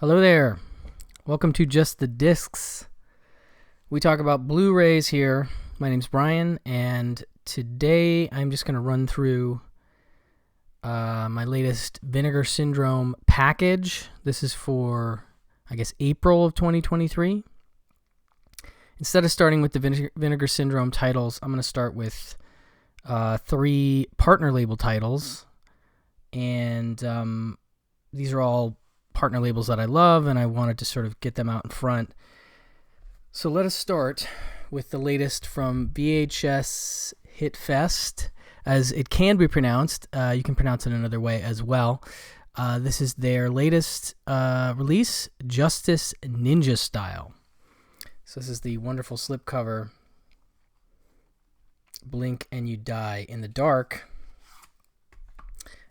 Hello there. Welcome to Just the Discs. We talk about Blu-rays here. My name's Brian, and today I'm just going to run through my latest Vinegar Syndrome package. This is for, April of 2023. Instead of starting with the Vinegar Syndrome titles, I'm going to start with 3 partner label titles. And these are all partner labels that I love, and I wanted to sort of get them out in front. So let us start with the latest from VHShitfest, as it can be pronounced. You can pronounce it another way as well. This is their latest release, Justice Ninja Style. So this is the wonderful slipcover. Blink and you die in the dark.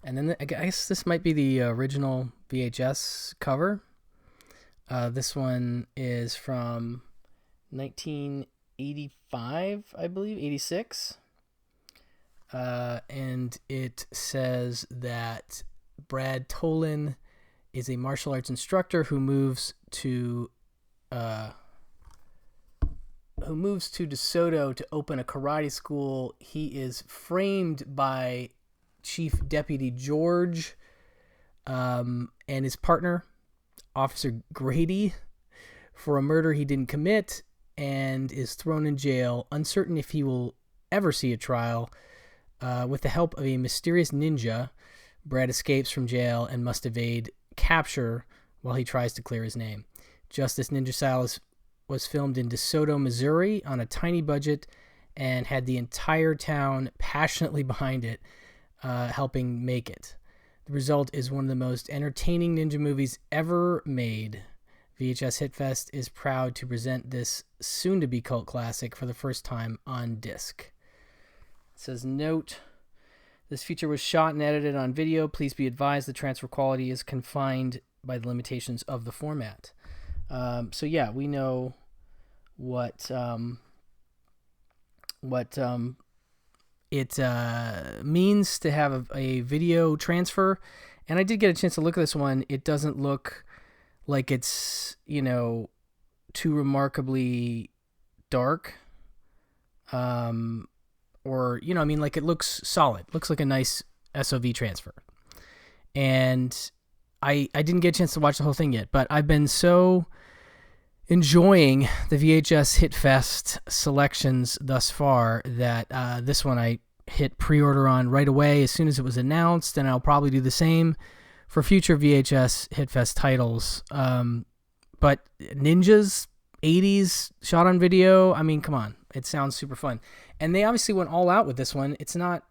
And then I guess this might be the original VHS cover. This one is from 1985, I believe, 86. And it says that Brad Tolan is a martial arts instructor who moves to DeSoto to open a karate school. He is framed by Chief Deputy George and his partner, Officer Grady, for a murder he didn't commit, and is thrown in jail, uncertain if he will ever see a trial. With the help of a mysterious ninja, Brad escapes from jail and must evade capture while he tries to clear his name. Justice Ninja Style was filmed in DeSoto, Missouri on a tiny budget and had the entire town passionately behind it, helping make it. The result is one of the most entertaining ninja movies ever made. VHShitfest is proud to present this soon-to-be cult classic for the first time on disc. It says, note, this feature was shot and edited on video. Please be advised the transfer quality is confined by the limitations of the format. So yeah, we know what it means to have a video transfer, and I did get a chance to look at this one. It doesn't look like it's, too remarkably dark, it looks solid. Looks like a nice SOV transfer. And I didn't get a chance to watch the whole thing yet, but I've been so enjoying the VHShitfest selections thus far that this one I hit pre-order on right away as soon as it was announced, and I'll probably do the same for future VHShitfest titles. But ninjas, 80s, shot on video, I mean, come on. It sounds super fun. And they obviously went all out with this one. It's not,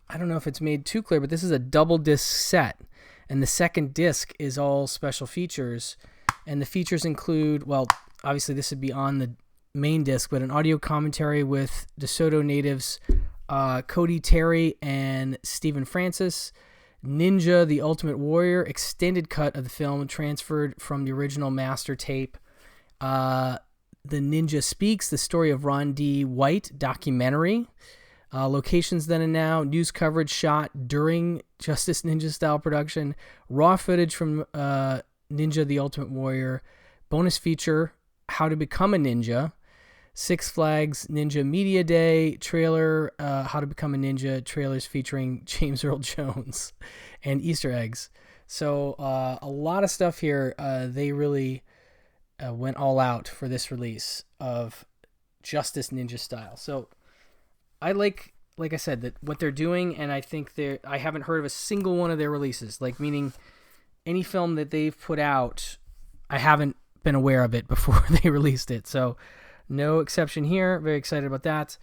I don't know if it's made too clear, but this is a double disc set. And the second disc is all special features. And the features include, well, obviously this would be on the main disc, but an audio commentary with DeSoto natives Cody Terry and Stephen Francis. Ninja, the Ultimate Warrior, extended cut of the film transferred from the original master tape. The Ninja Speaks, the story of Ron D. White documentary. Locations then and now, news coverage shot during Justice Ninja Style production, raw footage from Ninja the Ultimate Warrior, bonus feature, How to Become a Ninja, Six Flags Ninja Media Day trailer, How to Become a Ninja trailers featuring James Earl Jones, and Easter eggs. So a lot of stuff here. They really went all out for this release of Justice Ninja Style. So I like I said, that what they're doing, and I think I haven't heard of a single one of their releases, meaning any film that they've put out, I haven't been aware of it before they released it. So no exception here. Very excited about that.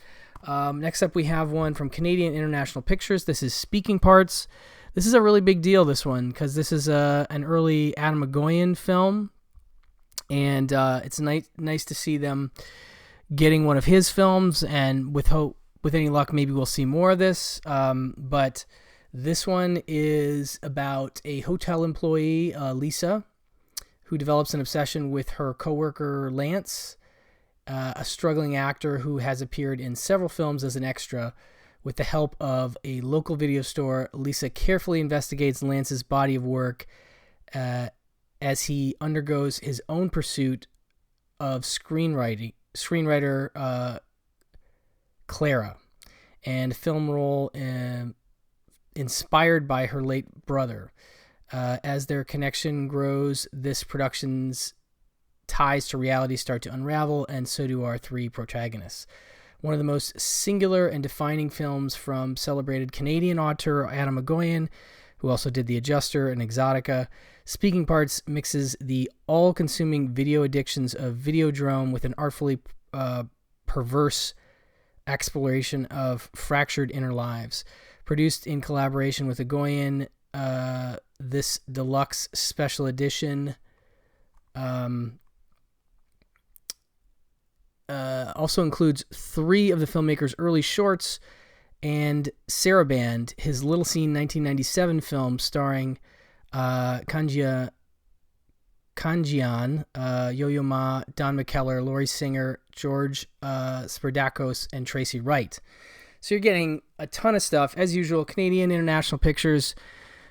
Next up, we have one from Canadian International Pictures. This is Speaking Parts. This is a really big deal, this one, because this is an early Adam McGoyan film, and it's nice to see them getting one of his films, and with any luck, maybe we'll see more of this. But this one is about a hotel employee, Lisa, who develops an obsession with her coworker, Lance, a struggling actor who has appeared in several films as an extra. With the help of a local video store, Lisa carefully investigates Lance's body of work as he undergoes his own pursuit of screenwriter Clara, and film role inspired by her late brother. As their connection grows, this production's ties to reality start to unravel, and so do our three protagonists. One of the most singular and defining films from celebrated Canadian auteur Adam McGowan, who also did The Adjuster and Exotica. Speaking Parts mixes the all-consuming video addictions of Videodrome with an artfully perverse exploration of fractured inner lives. Produced in collaboration with McGowan, this deluxe special edition also includes 3 of the filmmaker's early shorts and Saraband, his Little Scene 1997 film starring Kanjian, Yo-Yo Ma, Don McKellar, Laurie Singer, George Sperdakos, and Tracy Wright. So you're getting a ton of stuff. As usual, Canadian International Pictures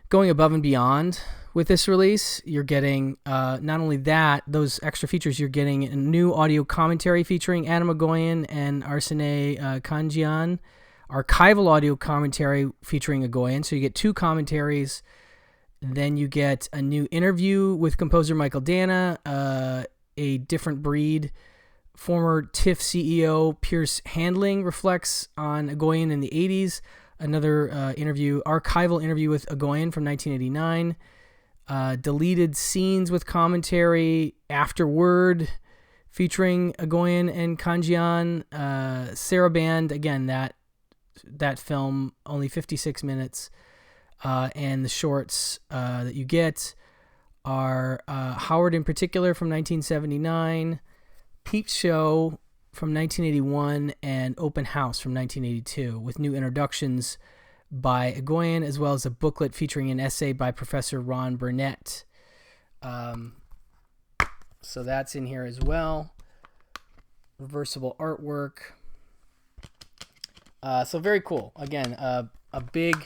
going above and beyond with this release. You're getting not only that, those extra features, you're getting a new audio commentary featuring Adam McGowan and Arsene Kanjian, archival audio commentary featuring Agoyan. So you get 2 commentaries. Then you get a new interview with composer Michael Dana, a different breed. Former TIFF CEO Pierce Handling reflects on Agoyan in the 80s. Another archival interview with Agoyan from 1989. Deleted scenes with commentary, Afterword, featuring Agoyan and Kanjian. Saraband, again, that film, only 56 minutes. And the shorts that you get are Howard in Particular from 1979, Peep Show from 1981, and Open House from 1982, with new introductions by Agoyan, as well as a booklet featuring an essay by Professor Ron Burnett. So that's in here as well. Reversible artwork. So very cool. Again, a big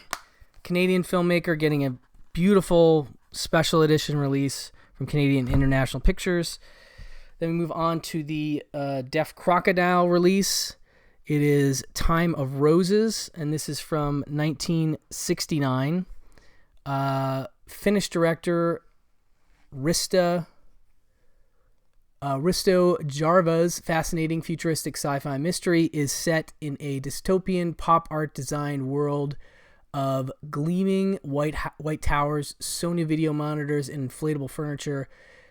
Canadian filmmaker getting a beautiful special edition release from Canadian International Pictures. Then we move on to the Deaf Crocodile release. It is Time of Roses, and this is from 1969. Finnish director Risto Jarva's fascinating futuristic sci-fi mystery is set in a dystopian pop art designed world of gleaming white towers, Sony video monitors, and inflatable furniture,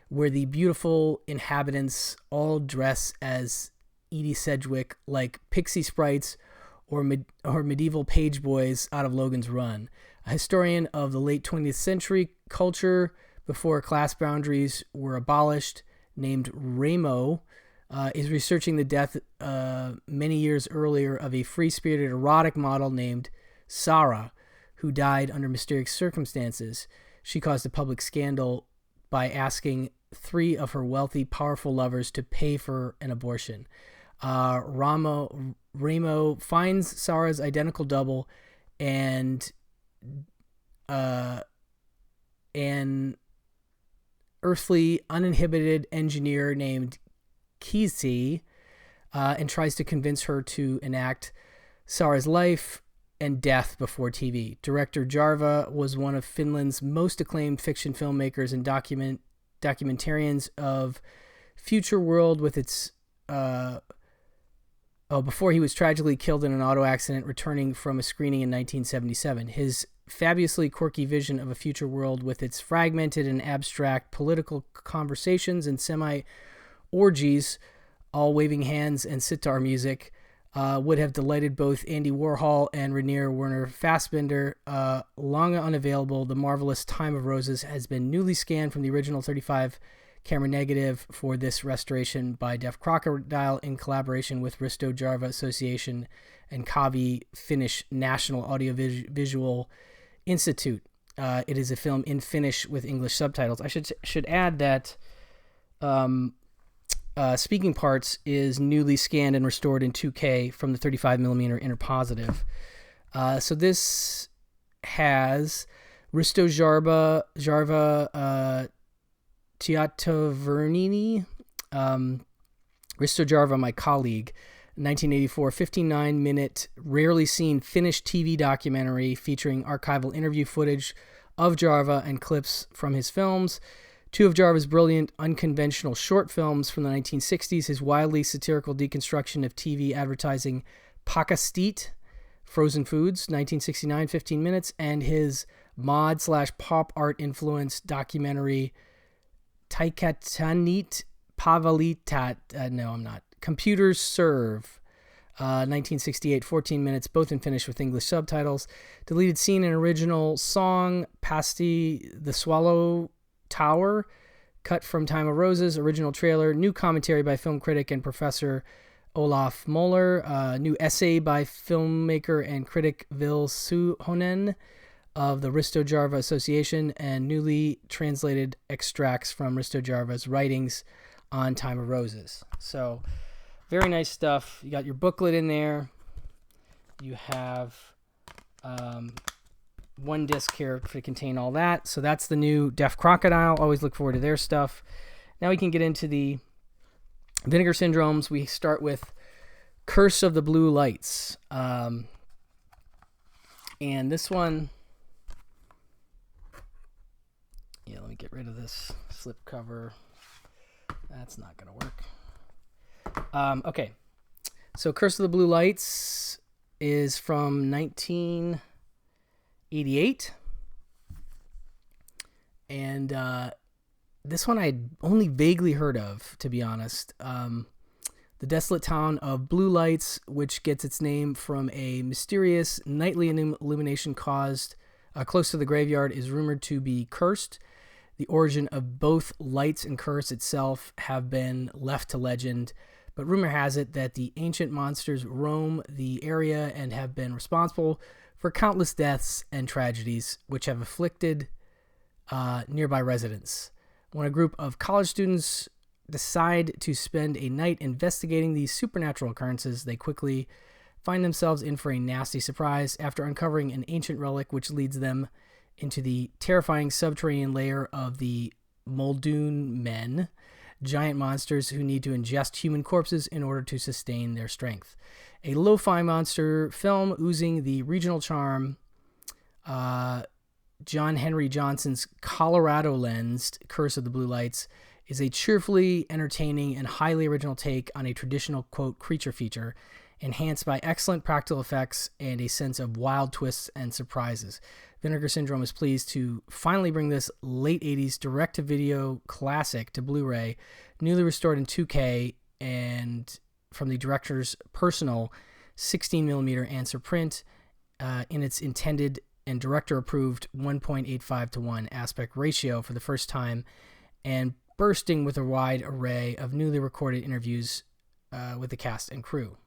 where the beautiful inhabitants all dress as Edie Sedgwick, like pixie sprites or medieval page boys out of Logan's Run. A historian of the late 20th century culture before class boundaries were abolished, named Ramo, is researching the death many years earlier of a free-spirited erotic model named Sarah, who died under mysterious circumstances. She caused a public scandal by asking 3 of her wealthy, powerful lovers to pay for an abortion. Ramo finds Sarah's identical double, and an earthly, uninhibited engineer named Kisi, and tries to convince her to enact Sarah's life and death before TV. Director Jarva was one of Finland's most acclaimed fiction filmmakers and documentarians of future world with its before he was tragically killed in an auto accident returning from a screening in 1977. His fabulously quirky vision of a future world with its fragmented and abstract political conversations and semi-orgies, all waving hands and sitar music, would have delighted both Andy Warhol and Rainier Werner Fassbinder. Long unavailable, The Marvelous Time of Roses has been newly scanned from the original 35 camera negative for this restoration by Deaf Crocodile in collaboration with Risto Jarva Association and Kavi Finnish National Audiovisual Institute. It is a film in Finnish with English subtitles. I should add that Speaking Parts is newly scanned and restored in 2K from the 35mm interpositive. So this has Risto Jarva Tiatavernini, Risto Jarva, My Colleague, 1984, 59-minute, rarely seen Finnish TV documentary featuring archival interview footage of Jarva and clips from his films. Two of Jarva's brilliant, unconventional short films from the 1960s, his wildly satirical deconstruction of TV advertising Pakastit, Frozen Foods, 1969, 15 minutes, and his mod/pop art influenced documentary Taikatanit Pavalitat, no, I'm not, Computers Serve, 1968, 14 minutes, both in Finnish with English subtitles. Deleted scene and original song, Pasti the Swallow Tower, cut from Time of Roses, original trailer, new commentary by film critic and professor Olaf Moller, new essay by filmmaker and critic Vil Suhonen of the Risto Jarva Association, and newly translated extracts from Risto Jarva's writings on Time of Roses. So, very nice stuff. You got your booklet in there. You have one disc here to contain all that. So that's the new Deaf Crocodile. Always look forward to their stuff. Now we can get into the Vinegar Syndromes. We start with Curse of the Blue Lights. And this one... Yeah, let me get rid of this slip cover. That's not going to work. Okay. So Curse of the Blue Lights is from 1988. And this one I only vaguely heard of, to be honest. The desolate town of Blue Lights, which gets its name from a mysterious nightly illumination caused close to the graveyard, is rumored to be cursed. The origin of both lights and curse itself have been left to legend, but rumor has it that the ancient monsters roam the area and have been responsible for countless deaths and tragedies which have afflicted nearby residents. When a group of college students decide to spend a night investigating these supernatural occurrences, they quickly find themselves in for a nasty surprise after uncovering an ancient relic which leads them into the terrifying subterranean layer of the Muldoon Men, giant monsters who need to ingest human corpses in order to sustain their strength. A lo-fi monster film oozing the regional charm, John Henry Johnson's Colorado-lensed Curse of the Blue Lights is a cheerfully entertaining and highly original take on a traditional, quote, creature feature, enhanced by excellent practical effects and a sense of wild twists and surprises. Vinegar Syndrome is pleased to finally bring this late 80s direct-to-video classic to Blu-ray, newly restored in 2K, and from the director's personal 16mm answer print in its intended and director-approved 1.85:1 aspect ratio for the first time, and bursting with a wide array of newly recorded interviews with the cast and crew.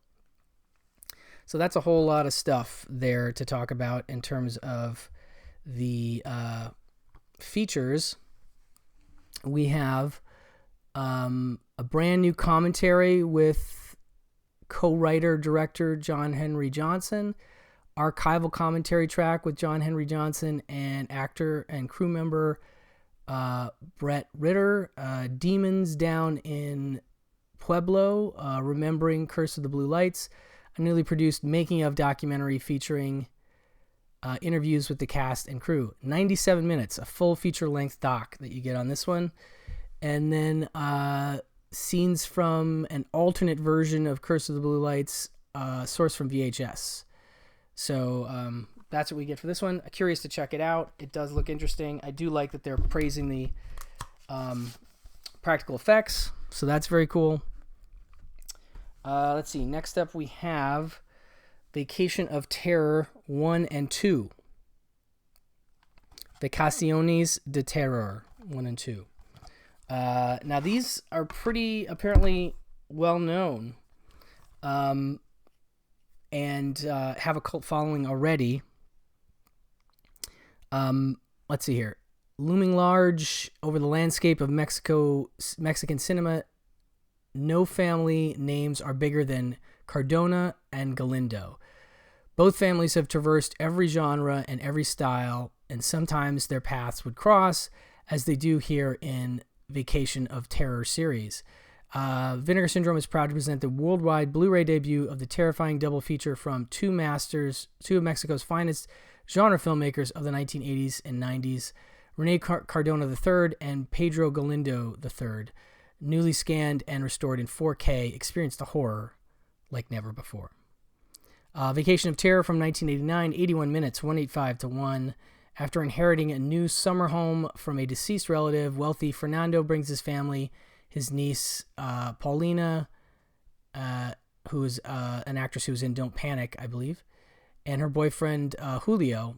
So that's a whole lot of stuff there to talk about in terms of the features. We have a brand new commentary with co-writer director John Henry Johnson, archival commentary track with John Henry Johnson and actor and crew member Brett Ritter, Demons Down in Pueblo, Remembering Curse of the Blue Lights, a newly produced making of documentary featuring interviews with the cast and crew. 97 minutes, a full feature-length doc that you get on this one. And then scenes from an alternate version of Curse of the Blue Lights, sourced from VHS. So that's what we get for this one. I'm curious to check it out. It does look interesting. I do like that they're praising the practical effects, so that's very cool. Let's see. Next up, we have Vacation of Terror 1 and 2. Vacaciones de Terror 1 and 2. Now, these are pretty apparently well known and have a cult following already. Let's see here. Looming large over the landscape of Mexican cinema, no family names are bigger than Cardona and Galindo. Both families have traversed every genre and every style, and sometimes their paths would cross, as they do here in Vacation of Terror series. Vinegar Syndrome is proud to present the worldwide Blu-ray debut of the terrifying double feature from two of Mexico's finest genre filmmakers of the 1980s and 90s, Rene Cardona III and Pedro Galindo III. Newly scanned and restored in 4K, experience the horror like never before. Vacation of Terror from 1989, 81 minutes, 185 to 1. After inheriting a new summer home from a deceased relative, wealthy Fernando brings his family, his niece, Paulina, who is an actress who was in Don't Panic, I believe, and her boyfriend, Julio,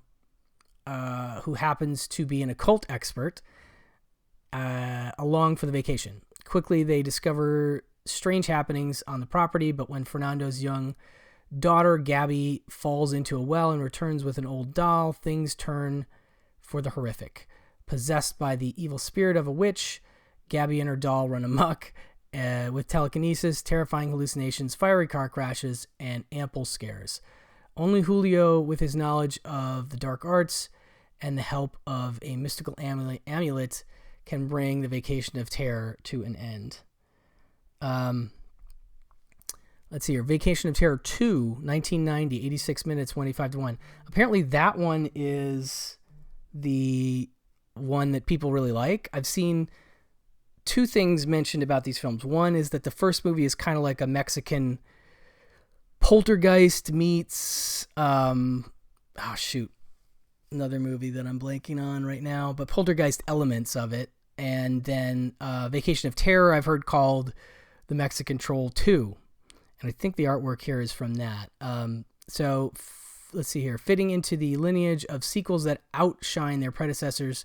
who happens to be an occult expert, along for the vacation. Quickly, they discover strange happenings on the property, but when Fernando's young daughter, Gabby, falls into a well and returns with an old doll, things turn for the horrific. Possessed by the evil spirit of a witch, Gabby and her doll run amok with telekinesis, terrifying hallucinations, fiery car crashes, and ample scares. Only Julio, with his knowledge of the dark arts and the help of a mystical amulet, can bring the Vacation of Terror to an end. Let's see here. Vacation of Terror 2, 1990, 86 minutes, 185 to 1. Apparently that one is the one that people really like. I've seen two things mentioned about these films. One is that the first movie is kind of like a Mexican Poltergeist meets, another movie that I'm blanking on right now, but Poltergeist elements of it. And then Vacation of Terror I've heard called The Mexican Troll 2. And I think the artwork here is from that. Let's see here. Fitting into the lineage of sequels that outshine their predecessors,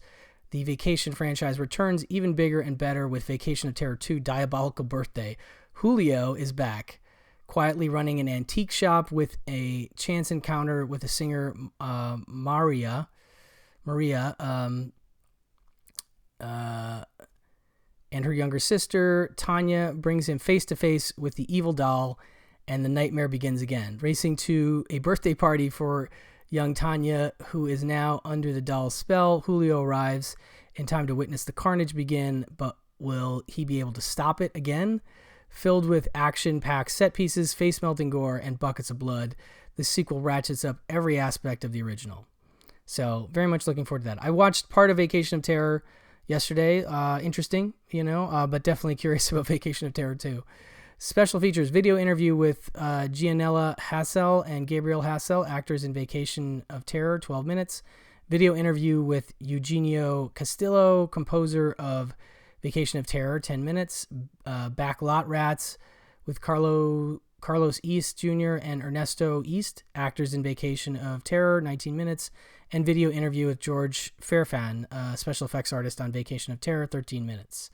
the Vacation franchise returns even bigger and better with Vacation of Terror 2, Diabolical Birthday. Julio is back, quietly running an antique shop with a chance encounter with the singer Maria, and her younger sister, Tanya, brings him face-to-face with the evil doll, and the nightmare begins again. Racing to a birthday party for young Tanya, who is now under the doll's spell, Julio arrives in time to witness the carnage begin, but will he be able to stop it again? Filled with action-packed set pieces, face-melting gore, and buckets of blood, the sequel ratchets up every aspect of the original. So, very much looking forward to that. I watched part of Vacation of Terror yesterday. Interesting, but definitely curious about Vacation of Terror 2. Special features: video interview with Gianella Hassel and Gabriel Hassel, actors in Vacation of Terror, 12 minutes. Video interview with Eugenio Castillo, composer of Vacation of Terror, 10 minutes. Backlot Rats with Carlos East Jr. and Ernesto East, actors in Vacation of Terror, 19 minutes. And video interview with George Fairfan, special effects artist on Vacation of Terror, 13 minutes.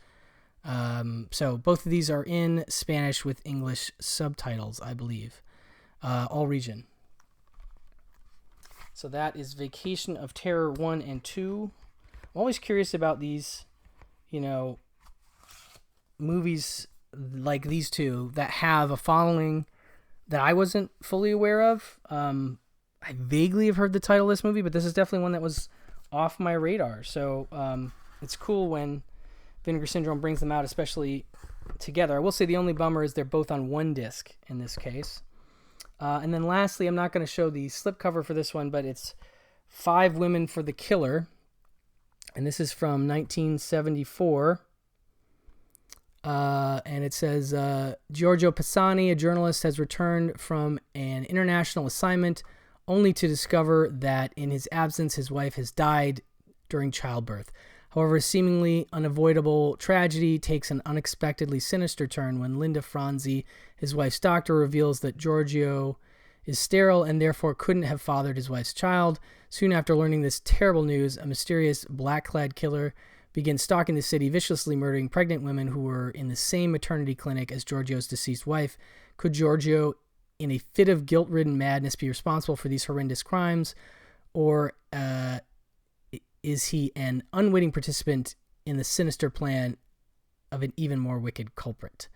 So both of these are in Spanish with English subtitles, I believe. All region. So that is Vacation of Terror 1 and 2. I'm always curious about these, movies like these two that have a following that I wasn't fully aware of. I vaguely have heard the title of this movie, but this is definitely one that was off my radar. So it's cool when Vinegar Syndrome brings them out, especially together. I will say the only bummer is they're both on one disc in this case. And then lastly, I'm not going to show the slipcover for this one, but it's 5 Women for the Killer. And this is from 1974. And it says, Giorgio Pisani, a journalist, has returned from an international assignment only to discover that in his absence, his wife has died during childbirth. However, a seemingly unavoidable tragedy takes an unexpectedly sinister turn when Linda Franzi, his wife's doctor, reveals that Giorgio is sterile and therefore couldn't have fathered his wife's child. Soon after learning this terrible news, a mysterious black-clad killer begins stalking the city, viciously murdering pregnant women who were in the same maternity clinic as Giorgio's deceased wife. Could Giorgio, in a fit of guilt-ridden madness, be responsible for these horrendous crimes? Or is he an unwitting participant in the sinister plan of an even more wicked culprit?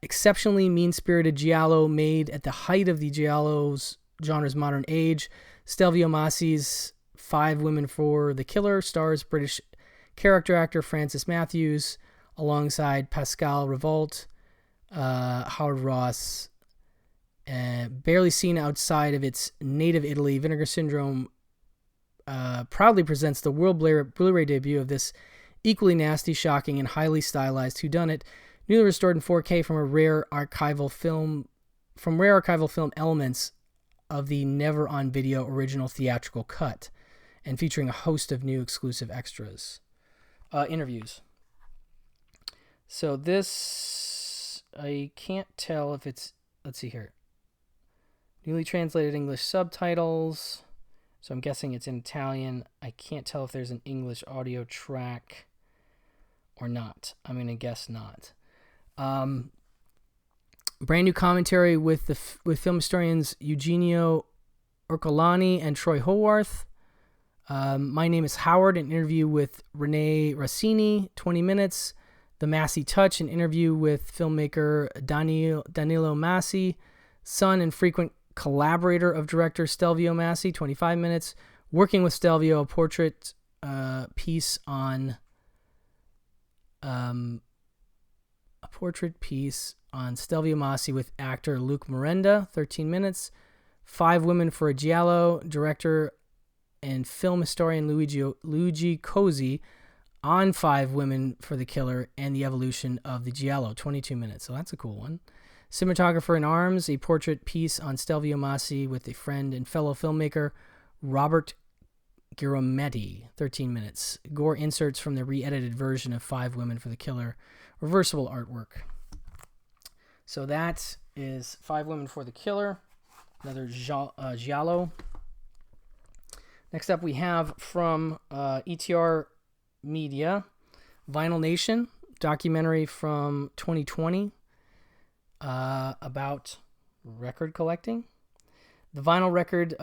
Exceptionally mean-spirited giallo made at the height of the giallo's genre's modern age. Stelvio Massi's 5 Women for the Killer stars British character actor Francis Matthews, alongside Pascal Revolt, Howard Ross. Barely seen outside of its native Italy, Vinegar Syndrome proudly presents the world Blu-ray debut of this equally nasty, shocking, and highly stylized whodunit, newly restored in 4K from rare archival film elements of the never on video original theatrical cut, and featuring a host of new exclusive extras. Interviews. So this, I can't tell if it's, let's see here. Newly translated English subtitles. So I'm guessing it's in Italian. I can't tell if there's an English audio track or not. I'm going to guess not. Brand new commentary with film historians Eugenio Ercolani and Troy Howarth. My Name is Howard, an interview with Renee Rossini, 20 minutes. The Massey Touch, an interview with filmmaker Danilo Massey, son and frequent collaborator of director Stelvio Massey, 25 minutes. Working with Stelvio, a portrait piece on Stelvio Massey with actor Luke Miranda, 13 minutes. 5 Women for a Giallo, director and film historian Luigi Cosi on 5 Women for the Killer and the Evolution of the Giallo, 22 minutes. So that's a cool one. Cinematographer in Arms, a portrait piece on Stelvio Massey with a friend and fellow filmmaker Robert Girometti, 13 minutes. Gore inserts from the re-edited version of 5 Women for the Killer, reversible artwork. So that is 5 Women for the Killer, another giallo. Next up we have from ETR Media, Vinyl Nation, documentary from 2020 about record collecting. The vinyl record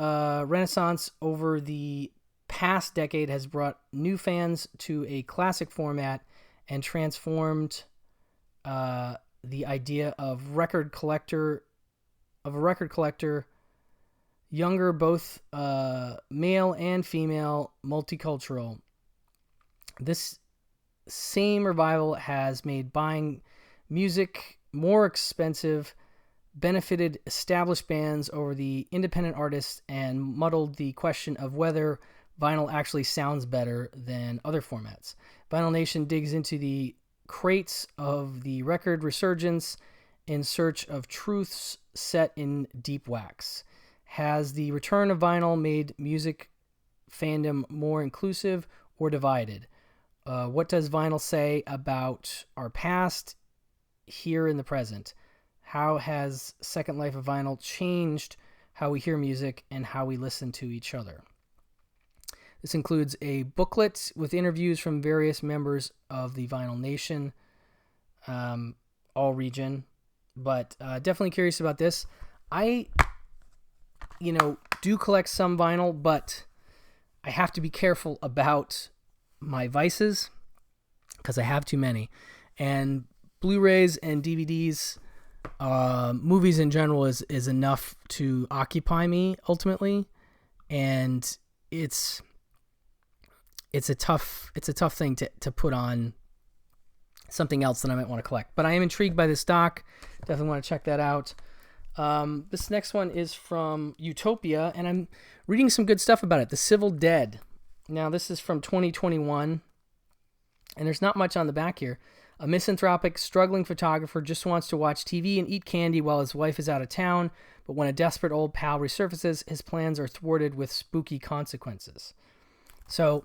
renaissance over the past decade has brought new fans to a classic format and transformed the idea of a record collector, younger, both male and female, multicultural. This same revival has made buying music more expensive, benefited established bands over the independent artists, and muddled the question of whether vinyl actually sounds better than other formats. Vinyl Nation digs into the crates of the record resurgence in search of truths set in deep wax. Has the return of vinyl made music fandom more inclusive or divided? What does vinyl say about our past here in the present? How has Second Life of Vinyl changed how we hear music and how we listen to each other? This includes a booklet with interviews from various members of the Vinyl Nation, all region, but definitely curious about this. I, do collect some vinyl, but I have to be careful about my vices because I have too many. And Blu-rays and DVDs, movies in general is enough to occupy me ultimately, and it's a tough thing to put on something else that I might want to collect. But I am intrigued by this doc. Definitely want to check that out. This next one is from Utopia, and I'm reading some good stuff about it. The Civil Dead. Now, this is from 2021, and there's not much on the back here. A misanthropic, struggling photographer just wants to watch TV and eat candy while his wife is out of town, but when a desperate old pal resurfaces, his plans are thwarted with spooky consequences. So,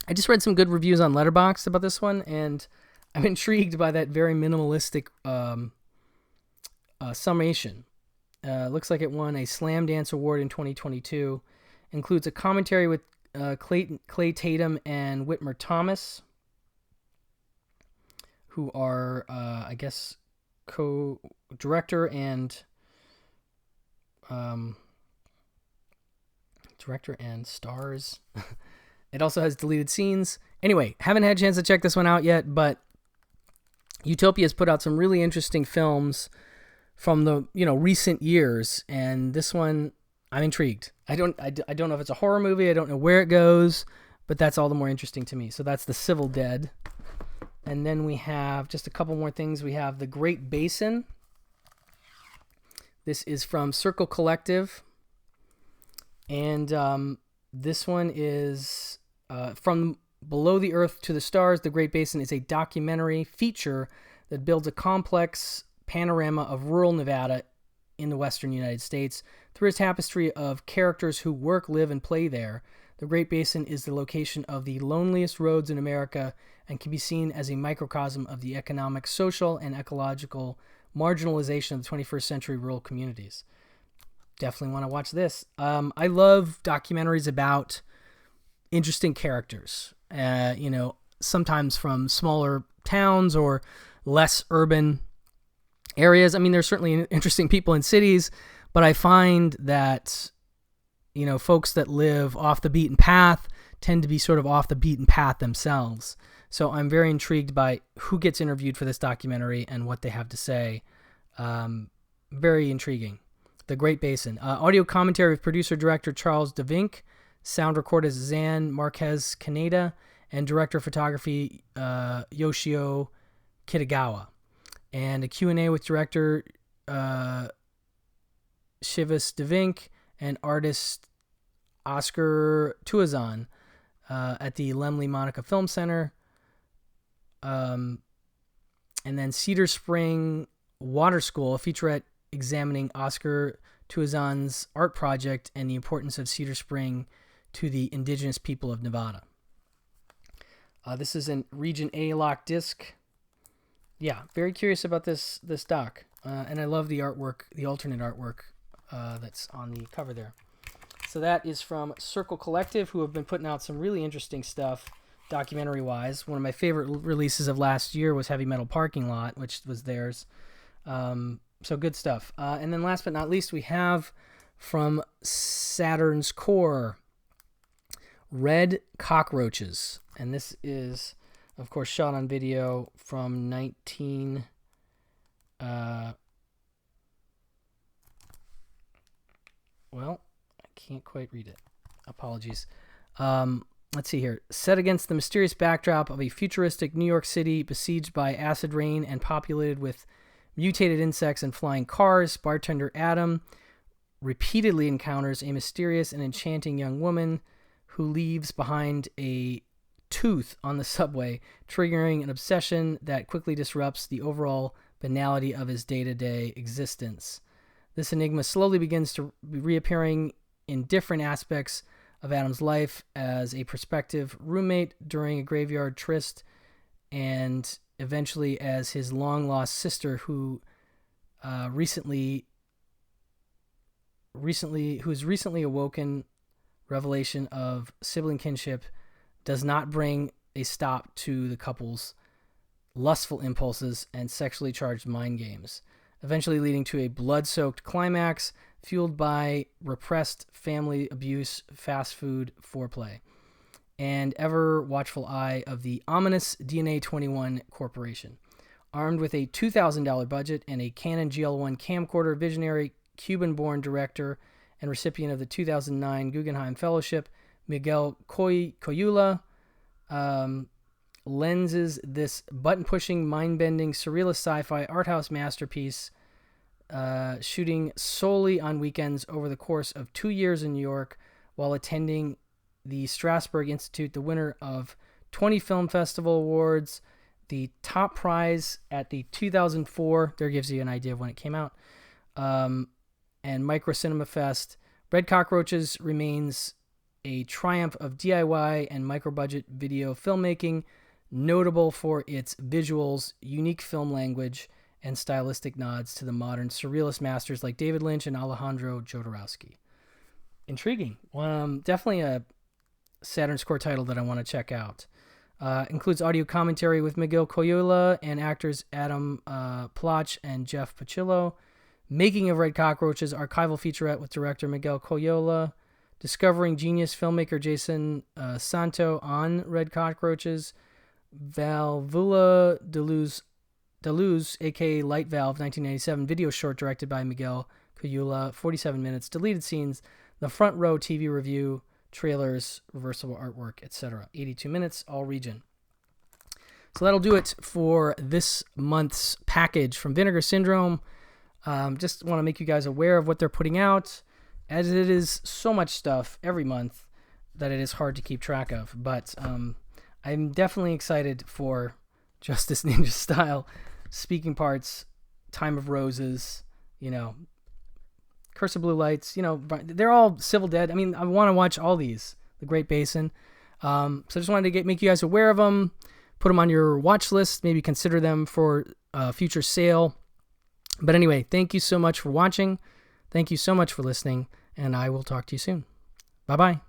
I just read some good reviews on Letterboxd about this one, and I'm intrigued by that very minimalistic summation. Looks like it won a Slam Dance Award in 2022. Includes a commentary with Clay Tatum and Whitmer Thomas, who are, I guess, co-director and stars. It also has deleted scenes. Anyway, haven't had a chance to check this one out yet, but Utopia has put out some really interesting films from the recent years, and this one I'm intrigued. I don't know if it's a horror movie. I don't know where it goes, but that's all the more interesting to me. So that's The Civil Dead. And then we have just a couple more things. We have The Great Basin. This is from Circle Collective. And this one is From Below the Earth to the Stars. The Great Basin is a documentary feature that builds a complex panorama of rural Nevada in the western United States through a tapestry of characters who work, live, and play there. The Great Basin is the location of the loneliest roads in America and can be seen as a microcosm of the economic, social, and ecological marginalization of the 21st century rural communities. Definitely want to watch this. I love documentaries about interesting characters, sometimes from smaller towns or less urban areas. I mean, there's certainly interesting people in cities, but I find that, folks that live off the beaten path tend to be sort of off the beaten path themselves. So I'm very intrigued by who gets interviewed for this documentary and what they have to say. Very intriguing. The Great Basin. Audio commentary of producer-director Charles DeVink, sound recorded Zan Marquez Caneda, and director of photography Yoshio Kitagawa. And a Q&A with director Shivas DeVink and artist Oscar Tuazan at the Lemley Monica Film Center. And then Cedar Spring Water School, a featurette examining Oscar Tuazan's art project and the importance of Cedar Spring to the indigenous people of Nevada. This is in Region A lock disc. Yeah, very curious about this doc. And I love the artwork, the alternate artwork that's on the cover there. So that is from Circle Collective, who have been putting out some really interesting stuff documentary-wise. One of my favorite releases of last year was Heavy Metal Parking Lot, which was theirs. So good stuff. And then last but not least, we have from Saturn's Core, Red Cockroaches. And this is, of course, shot on video from well, I can't quite read it. Apologies. Let's see here. Set against the mysterious backdrop of a futuristic New York City besieged by acid rain and populated with mutated insects and flying cars, bartender Adam repeatedly encounters a mysterious and enchanting young woman who leaves behind a tooth on the subway, triggering an obsession that quickly disrupts the overall banality of his day-to-day existence. This enigma slowly begins to reappearing in different aspects of Adam's life as a prospective roommate during a graveyard tryst, and eventually as his long-lost sister who's recently awoken revelation of sibling kinship does not bring a stop to the couple's lustful impulses and sexually charged mind games, eventually leading to a blood-soaked climax fueled by repressed family abuse, fast food foreplay, and ever-watchful eye of the ominous DNA 21 Corporation. Armed with a $2,000 budget and a Canon GL1 camcorder, visionary Cuban-born director and recipient of the 2009 Guggenheim Fellowship, Miguel Coyula lenses this button-pushing, mind-bending, surrealist sci-fi arthouse masterpiece, shooting solely on weekends over the course of 2 years in New York while attending the Strasbourg Institute, the winner of 20 Film Festival Awards, the top prize at the 2004, there gives you an idea of when it came out, and Micro Cinema Fest. Red Cockroaches remains a triumph of DIY and micro-budget video filmmaking, notable for its visuals, unique film language, and stylistic nods to the modern surrealist masters like David Lynch and Alejandro Jodorowsky. Intriguing. Definitely a Saturns Core title that I want to check out. Includes audio commentary with Miguel Coyula and actors Adam Plach and Jeff Pachillo. Making of Red Cockroaches, archival featurette with director Miguel Coyula. Discovering genius filmmaker Jason Santo on Red Cockroaches. Valvula Deluz, aka Light Valve, 1997 video short directed by Miguel Coyula, 47 minutes, deleted scenes, the Front Row TV review, trailers, reversible artwork, etc. 82 minutes, all region. So that'll do it for this month's package from Vinegar Syndrome. Just want to make you guys aware of what they're putting out, as it is so much stuff every month that it is hard to keep track of. But I'm definitely excited for Justice Ninja Style, Speaking Parts, Time of Roses, Curse of Blue Lights, they're all Civil Dead. I mean, I want to watch all these, the Great Basin. So I just wanted to make you guys aware of them, put them on your watch list, maybe consider them for future sale. But anyway, thank you so much for watching. Thank you so much for listening, and I will talk to you soon. Bye-bye.